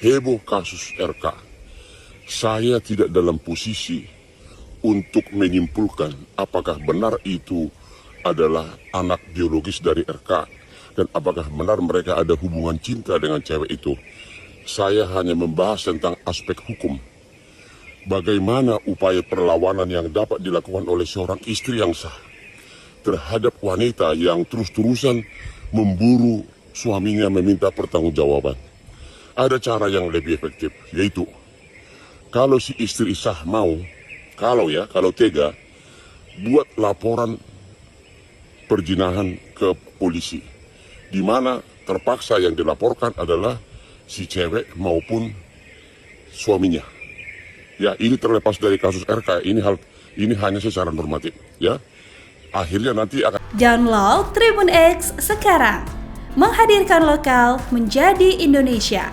heboh kasus RK, saya tidak dalam posisi untuk menyimpulkan apakah benar itu adalah anak biologis dari RK dan apakah benar mereka ada hubungan cinta dengan cewek itu. Saya hanya membahas tentang aspek hukum. Bagaimana upaya perlawanan yang dapat dilakukan oleh seorang istri yang sah terhadap wanita yang terus-terusan memburu suaminya meminta pertanggungjawaban. Ada cara yang lebih efektif, yaitu kalau si istri sah mau, kalau tega, buat laporan perzinahan ke polisi, di mana terpaksa yang dilaporkan adalah si cewek maupun suaminya. Ya, ini terlepas dari kasus RK, ini hanya secara normatif, ya. Akhirnya nanti akan Download Tribun X sekarang, menghadirkan lokal menjadi Indonesia.